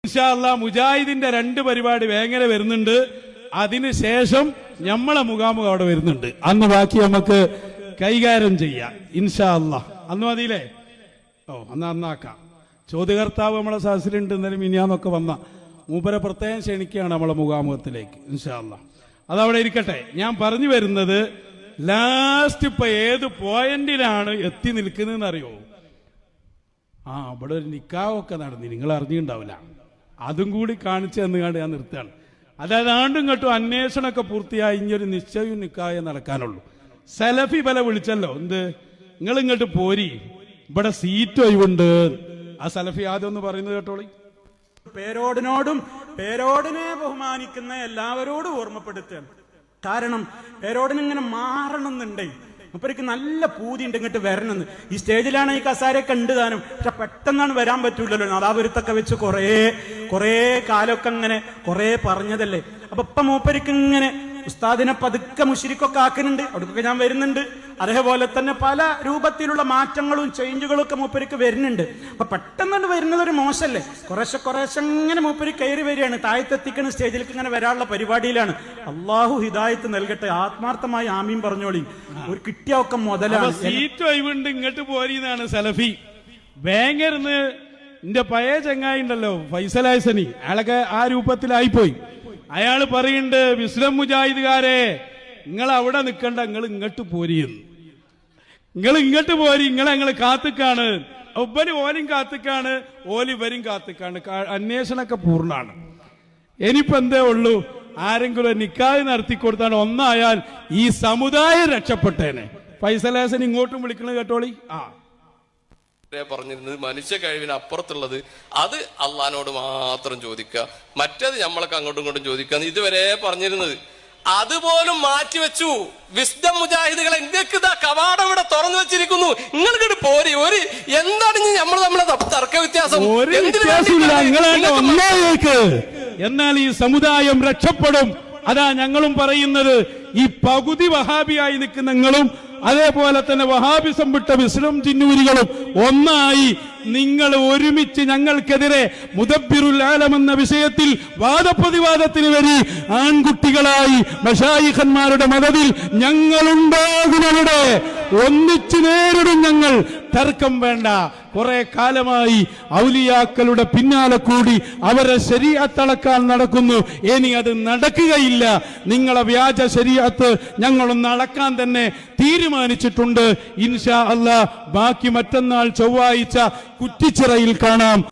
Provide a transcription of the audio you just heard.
ഇൻഷാ അല്ലാഹ് മുജാഹിദിന്റെ 2 പരിപാടി വേങ്ങര വരുന്നുണ്ട്. അതിനുശേഷം നമ്മളെ മുഖാമുഖം അവിടെ വരുന്നുണ്ട്. അന്ന് ബാക്കി നമുക്ക് കൈകാര്യം ചെയ്യാം ഇൻഷാ അല്ലാഹ്. അന്ന് മതിയില്ലേ? അന്നാക്കാം. ചോദ്യകർത്താവ് നമ്മളെ സദസ്സിലുണ്ട്. ഇന്നലെ മിനിയാന്നൊക്കെ വന്ന മൂപ്പരെ പ്രത്യേകം ക്ഷണിക്കുകയാണ് നമ്മളെ മുഖാമുഖത്തിലേക്ക് ഇൻഷാ അല്ലാഹ്. അതവിടെ ഇരിക്കട്ടെ. ഞാൻ പറഞ്ഞു വരുന്നത് ലാസ്റ്റ് ഇപ്പൊ ഏത് പോയിന്റിലാണ് എത്തി നിൽക്കുന്നതെന്ന് അറിയോ? അവിടെ ഒരു നിക്കാഹൊക്കെ നടന്നി, നിങ്ങൾ അറിഞ്ഞിട്ടുണ്ടാവില്ല. അതും കൂടി കാണിച്ചു തന്നുകൊണ്ട് ഞാൻ നിർത്തുകയാണ്. അതായത് ആണ്ടും ഇങ്ങോട്ടും അന്വേഷണമൊക്കെ പൂർത്തിയായി ഇനിയൊരു നിശ്ചയവും നിക്കാഹേ നടക്കാനുള്ളൂ. സലഫി ബല വിളിച്ചല്ലോ, എന്ത് നിങ്ങൾ ഇങ്ങോട്ട് പോരി, ഇവിടെ സീറ്റ് ഒഴിവുണ്ട്. ആ സലഫി ആദ്യം ഒന്ന് പറയുന്നത് കേട്ടോളി. പേരോടിനെ ബഹുമാനിക്കുന്ന എല്ലാവരോടും ഓർമ്മപ്പെടുത്തുകയാണ്. കാരണം പേരോടിനിങ്ങനെ മാറണമെന്നുണ്ടേ മൂപ്പർക്ക് നല്ല പൂതി ഉണ്ട് ഇങ്ങോട്ട് വരണമെന്ന്. ഈ സ്റ്റേജിലാണ് ഈ കസാരയൊക്കെ ഉണ്ട് താനും, പക്ഷെ പെട്ടെന്നാണ് വരാൻ പറ്റൂലല്ലോ. നാദാപുരത്തൊക്കെ വെച്ച് കുറേ കാലമൊക്കെ അങ്ങനെ കുറേ പറഞ്ഞതല്ലേ. അപ്പൊ ഇപ്പൊ മൂപ്പർക്ക് ഇങ്ങനെ ഉസ്താദിനെ പതുക്കെ മുശ്രിക്കൊക്കെ ആക്കുന്നുണ്ട്. അവിടേക്കൊക്കെ ഞാൻ വരുന്നുണ്ട്. അതേപോലെ തന്നെ പല രൂപത്തിലുള്ള മാറ്റങ്ങളും ചേഞ്ചുകളും ഒക്കെ മൂപ്പർക്ക് വരുന്നുണ്ട്. അപ്പൊ പെട്ടെന്ന് വരുന്നത് ഒരു മോശമല്ലേ? കുറേശ്ശെ ഇങ്ങനെ മൂപ്പര് കയറി വരികയാണ്, താഴത്തെത്തിക്കുന്ന സ്റ്റേജിലേക്ക് ഇങ്ങനെ വരാനുള്ള പരിപാടിയിലാണ്. അള്ളാഹു ഹിദായത്ത് നൽകട്ടെ. ആത്മാർത്ഥമായി ആമീൻ പറഞ്ഞോളി. ഒരു കിട്ടിയ ഒക്കെ മുതലാണ്. സീറ്റ് ഒഴിവുണ്ട് ഇങ്ങോട്ട് പോരിന്നാണ് സലഫി. വേങ്ങരുന്ന് എന്റെ പഴയ ചങ്ങായി ഉണ്ടല്ലോ ഫൈസലാസനി, അയാളൊക്കെ ആ രൂപത്തിലായിപ്പോയി. അയാള് പറയുന്നുണ്ട്, മുസ്ലിം മുജാഹിദുകാരെ നിങ്ങൾ അവിടെ നിൽക്കണ്ട, നിങ്ങൾ ഇങ്ങോട്ട് പോരിയെന്ന്. നിങ്ങൾ ഇങ്ങോട്ട് പോരി, ഞങ്ങള് കാത്തുക്കാണ്. ഒಬ್ಬന് ഓലും കാത്തുക്കാണ്, ഓലിവരും കാത്തുക്കാണ്. അന്വേഷണമൊക്കെ പൂർണ്ണമാണ്. ഇനിയിപ്പോ എന്തേ ഉള്ളൂ, ആരെങ്കിലും നിക്കാഹ് നടത്തി കൊടുത്താണ് ഒന്നായാൽ ഈ സമുദായം രക്ഷപ്പെട്ടേനെ. ഫൈസലാസൻ ഇങ്ങോട്ടും വിളിക്കണത് കേട്ടോളി. പറഞ്ഞിരുന്നത് മനുഷ്യ കഴിവിന് അപ്പുറത്തുള്ളത് അത് അള്ളഹാനോട് മാത്രം ചോദിക്കുക, മറ്റേത് നമ്മളൊക്കെ അങ്ങോട്ടും ഇങ്ങോട്ടും ചോദിക്കുക ഇതുവരെ പറഞ്ഞിരുന്നത്. അതുപോലും മാറ്റിവെച്ചു. വിസ്ഡം മുജാഹിദുകൾ നിങ്ങൾക്ക് ഇതാ കവാടം ഇവിടെ തുറന്നു വെച്ചിരിക്കുന്നു, നിങ്ങൾക്ക് പോരി ഒരു എന്താണ് നമ്മൾ നമ്മളെ തർക്ക വ്യത്യാസം? എന്നാൽ ഈ സമുദായം രക്ഷപ്പെടും. അതാ ഞങ്ങളും പറയുന്നത്. ഈ പകുതി വഹാബിയായി നിൽക്കുന്ന നിങ്ങളും അതേപോലെ തന്നെ വഹാബിസം വിട്ട മുസ്ലിം ജിന്നൂരികളും ഒന്നായി നിങ്ങൾ ഒരുമിച്ച് ഞങ്ങൾക്കെതിരെ മുദബ്ബിറുൽ ആലം എന്ന വിഷയത്തിൽ വാദപ്രതിവാദത്തിന് വരി. ആൺകുട്ടികളായി മശായിഖന്മാരുടെ മദതിൽ ഞങ്ങളുണ്ടാകുന്നവിടെ ഒന്നിച്ചു നേരിടും ഞങ്ങൾ. തർക്കം വേണ്ട. കുറെ കാലമായി ഔലിയാക്കളുടെ പിന്നാലെ കൂടി അവരെ ശരീഅത്ത് അളക്കാൻ നടക്കുന്നു. ഇനി അത് നടക്കുകയില്ല. നിങ്ങളെ വ്യാജ ശരീഅത്ത് ഞങ്ങളൊന്ന് അളക്കാൻ തന്നെ തീരുമാനിച്ചിട്ടുണ്ട്. ഇൻഷാ അല്ലാഹ് ബാക്കി മറ്റന്നാൾ ചൊവ്വാഴ്ച കുറ്റിച്ചിറയിൽ കാണാം.